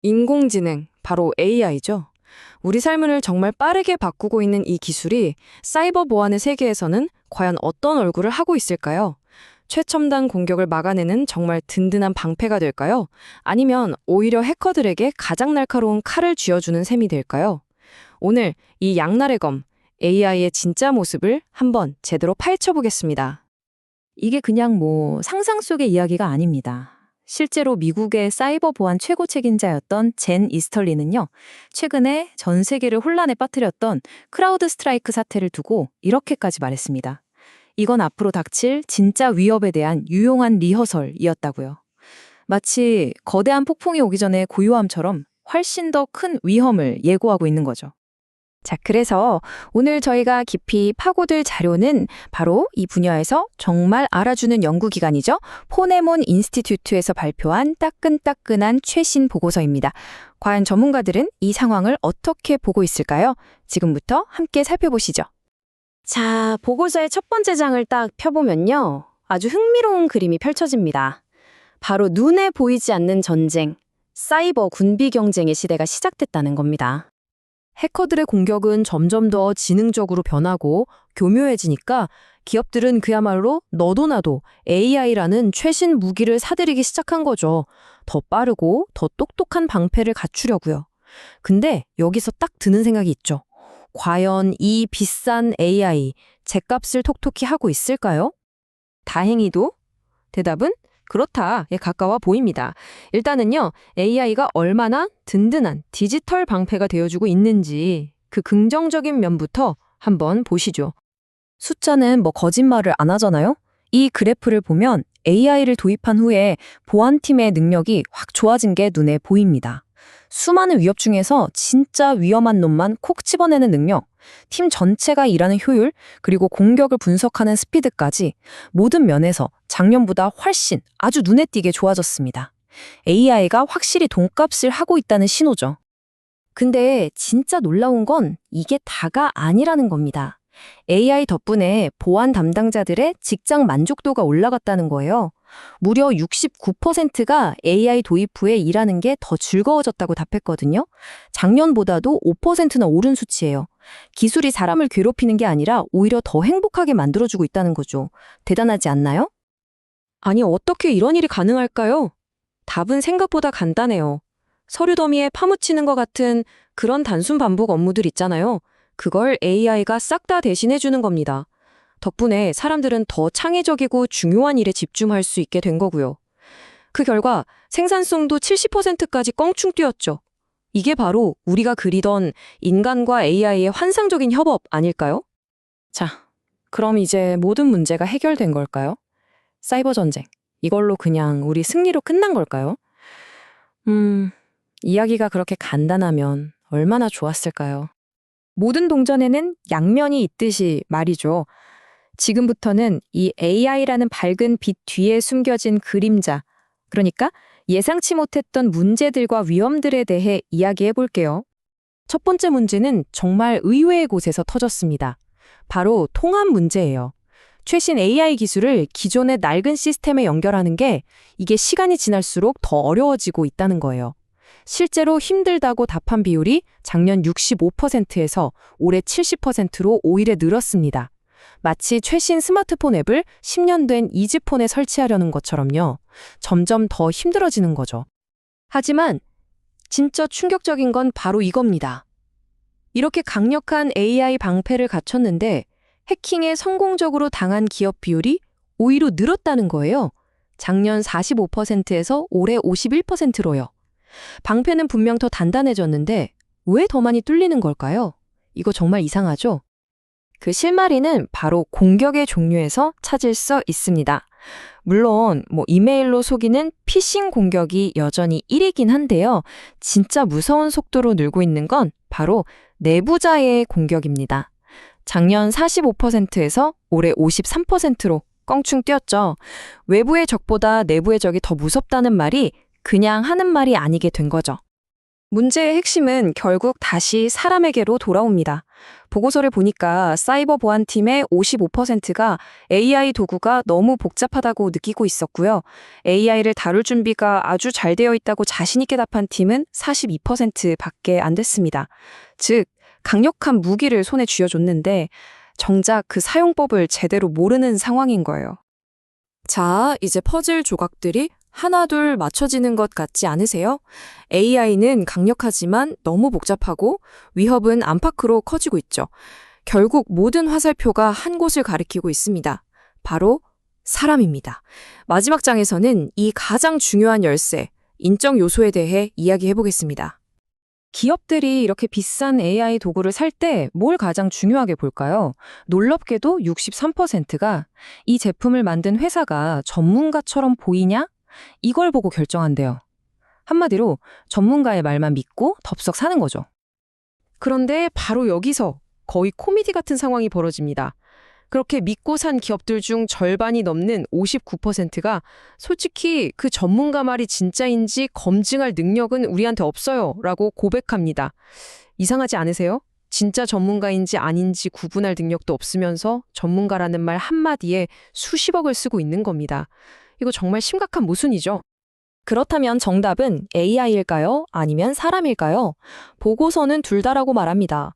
인공지능, 바로 AI죠. 우리 삶을 정말 빠르게 바꾸고 있는 이 기술이 사이버 보안의 세계에서는 과연 어떤 얼굴을 하고 있을까요? 최첨단 공격을 막아내는 정말 든든한 방패가 될까요? 아니면 오히려 해커들에게 가장 날카로운 칼을 쥐어주는 셈이 될까요? 오늘 이 양날의 검, AI의 진짜 모습을 한번 제대로 파헤쳐 보겠습니다. 이게 그냥 상상 속의 이야기가 아닙니다. 실제로 미국의 사이버 보안 최고 책임자였던 젠 이스털리는요, 최근에 전 세계를 혼란에 빠뜨렸던 크라우드 스트라이크 사태를 두고 이렇게까지 말했습니다. 이건 앞으로 닥칠 진짜 위협에 대한 유용한 리허설이었다고요. 마치 거대한 폭풍이 오기 전에 고요함처럼 훨씬 더 큰 위험을 예고하고 있는 거죠. 자, 그래서 오늘 저희가 깊이 파고들 자료는 바로 이 분야에서 정말 알아주는 연구기관이죠. 포네몬 인스티튜트에서 발표한 따끈따끈한 최신 보고서입니다. 과연 전문가들은 이 상황을 어떻게 보고 있을까요? 지금부터 함께 살펴보시죠. 자, 보고서의 첫 번째 장을 딱 펴보면요. 아주 흥미로운 그림이 펼쳐집니다. 바로 눈에 보이지 않는 전쟁, 사이버 군비 경쟁의 시대가 시작됐다는 겁니다. 해커들의 공격은 점점 더 지능적으로 변하고 교묘해지니까 기업들은 그야말로 너도 나도 AI라는 최신 무기를 사들이기 시작한 거죠. 더 빠르고 더 똑똑한 방패를 갖추려고요. 근데 여기서 딱 드는 생각이 있죠. 과연 이 비싼 AI, 죗값을 톡톡히 하고 있을까요? 다행히도 대답은 그렇다에 가까워 보입니다. 일단은요, AI가 얼마나 든든한 디지털 방패가 되어주고 있는지 그 긍정적인 면부터 한번 보시죠. 숫자는 거짓말을 안 하잖아요? 이 그래프를 보면 AI를 도입한 후에 보안팀의 능력이 확 좋아진 게 눈에 보입니다. 수많은 위협 중에서 진짜 위험한 놈만 콕 집어내는 능력, 팀 전체가 일하는 효율, 그리고 공격을 분석하는 스피드까지 모든 면에서 작년보다 훨씬 아주 눈에 띄게 좋아졌습니다. AI가 확실히 돈값을 하고 있다는 신호죠. 근데 진짜 놀라운 건 이게 다가 아니라는 겁니다. AI 덕분에 보안 담당자들의 직장 만족도가 올라갔다는 거예요. 무려 69%가 AI 도입 후에 일하는 게 더 즐거워졌다고 답했거든요. 작년보다도 5%나 오른 수치예요. 기술이 사람을 괴롭히는 게 아니라 오히려 더 행복하게 만들어주고 있다는 거죠. 대단하지 않나요? 아니, 어떻게 이런 일이 가능할까요? 답은 생각보다 간단해요. 서류 더미에 파묻히는 것 같은 그런 단순 반복 업무들 있잖아요. 그걸 AI가 싹 다 대신해주는 겁니다. 덕분에 사람들은 더 창의적이고 중요한 일에 집중할 수 있게 된 거고요. 그 결과 생산성도 70%까지 껑충 뛰었죠. 이게 바로 우리가 그리던 인간과 AI의 환상적인 협업 아닐까요? 자, 그럼 이제 모든 문제가 해결된 걸까요? 사이버 전쟁, 이걸로 그냥 우리 승리로 끝난 걸까요? 이야기가 그렇게 간단하면 얼마나 좋았을까요? 모든 동전에는 양면이 있듯이 말이죠. 지금부터는 이 AI라는 밝은 빛 뒤에 숨겨진 그림자, 그러니까 예상치 못했던 문제들과 위험들에 대해 이야기해 볼게요. 첫 번째 문제는 정말 의외의 곳에서 터졌습니다. 바로 통합 문제예요. 최신 AI 기술을 기존의 낡은 시스템에 연결하는 게 이게 시간이 지날수록 더 어려워지고 있다는 거예요. 실제로 힘들다고 답한 비율이 작년 65%에서 올해 70%로 오히려 늘었습니다. 마치 최신 스마트폰 앱을 10년 된 이지폰에 설치하려는 것처럼요. 점점 더 힘들어지는 거죠. 하지만 진짜 충격적인 건 바로 이겁니다. 이렇게 강력한 AI 방패를 갖췄는데 해킹에 성공적으로 당한 기업 비율이 오히려 늘었다는 거예요. 작년 45%에서 올해 51%로요. 방패는 분명 더 단단해졌는데 왜 더 많이 뚫리는 걸까요? 이거 정말 이상하죠? 그 실마리는 바로 공격의 종류에서 찾을 수 있습니다. 물론 이메일로 속이는 피싱 공격이 여전히 1위긴 한데요. 진짜 무서운 속도로 늘고 있는 건 바로 내부자의 공격입니다. 작년 45%에서 올해 53%로 껑충 뛰었죠. 외부의 적보다 내부의 적이 더 무섭다는 말이 그냥 하는 말이 아니게 된 거죠. 문제의 핵심은 결국 다시 사람에게로 돌아옵니다. 보고서를 보니까 사이버 보안팀의 55%가 AI 도구가 너무 복잡하다고 느끼고 있었고요. AI를 다룰 준비가 아주 잘 되어 있다고 자신 있게 답한 팀은 42%밖에 안 됐습니다. 즉, 강력한 무기를 손에 쥐어줬는데 정작 그 사용법을 제대로 모르는 상황인 거예요. 자, 이제 퍼즐 조각들이 하나둘 맞춰지는 것 같지 않으세요? AI는 강력하지만 너무 복잡하고 위협은 안팎으로 커지고 있죠. 결국 모든 화살표가 한 곳을 가리키고 있습니다. 바로 사람입니다. 마지막 장에서는 이 가장 중요한 열쇠, 인적 요소에 대해 이야기해 보겠습니다. 기업들이 이렇게 비싼 AI 도구를 살 때 뭘 가장 중요하게 볼까요? 놀랍게도 63%가 이 제품을 만든 회사가 전문가처럼 보이냐? 이걸 보고 결정한대요. 한마디로 전문가의 말만 믿고 덥석 사는 거죠. 그런데 바로 여기서 거의 코미디 같은 상황이 벌어집니다. 그렇게 믿고 산 기업들 중 절반이 넘는 59%가 솔직히 그 전문가 말이 진짜인지 검증할 능력은 우리한테 없어요 라고 고백합니다. 이상하지 않으세요? 진짜 전문가인지 아닌지 구분할 능력도 없으면서 전문가라는 말 한마디에 수십억을 쓰고 있는 겁니다. 이거 정말 심각한 모순이죠. 그렇다면 정답은 AI일까요? 아니면 사람일까요? 보고서는 둘 다라고 말합니다.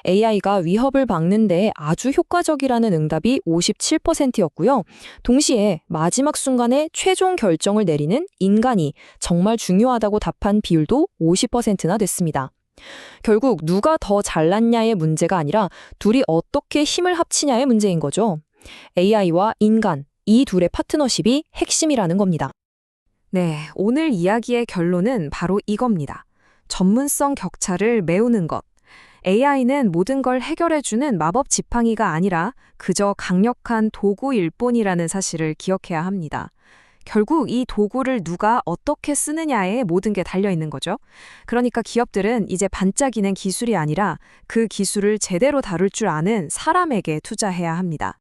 AI가 위협을 막는데 아주 효과적이라는 응답이 57%였고요. 동시에 마지막 순간에 최종 결정을 내리는 인간이 정말 중요하다고 답한 비율도 50%나 됐습니다. 결국 누가 더 잘났냐의 문제가 아니라 둘이 어떻게 힘을 합치냐의 문제인 거죠. AI와 인간, 이 둘의 파트너십이 핵심이라는 겁니다. 네, 오늘 이야기의 결론은 바로 이겁니다. 전문성 격차를 메우는 것. AI는 모든 걸 해결해주는 마법 지팡이가 아니라 그저 강력한 도구일 뿐이라는 사실을 기억해야 합니다. 결국 이 도구를 누가 어떻게 쓰느냐에 모든 게 달려있는 거죠. 그러니까 기업들은 이제 반짝이는 기술이 아니라 그 기술을 제대로 다룰 줄 아는 사람에게 투자해야 합니다.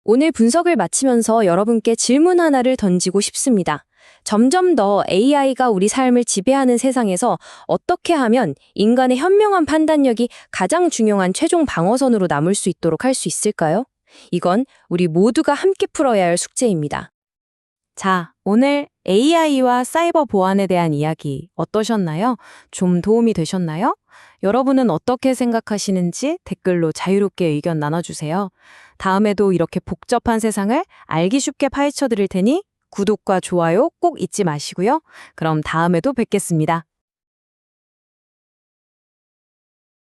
오늘 분석을 마치면서 여러분께 질문 하나를 던지고 싶습니다. 점점 더 AI가 우리 삶을 지배하는 세상에서 어떻게 하면 인간의 현명한 판단력이 가장 중요한 최종 방어선으로 남을 수 있도록 할 수 있을까요? 이건 우리 모두가 함께 풀어야 할 숙제입니다. 자, 오늘 AI와 사이버 보안에 대한 이야기 어떠셨나요? 좀 도움이 되셨나요? 여러분은 어떻게 생각하시는지 댓글로 자유롭게 의견 나눠주세요. 다음에도 이렇게 복잡한 세상을 알기 쉽게 파헤쳐 드릴 테니 구독과 좋아요 꼭 잊지 마시고요. 그럼 다음에도 뵙겠습니다.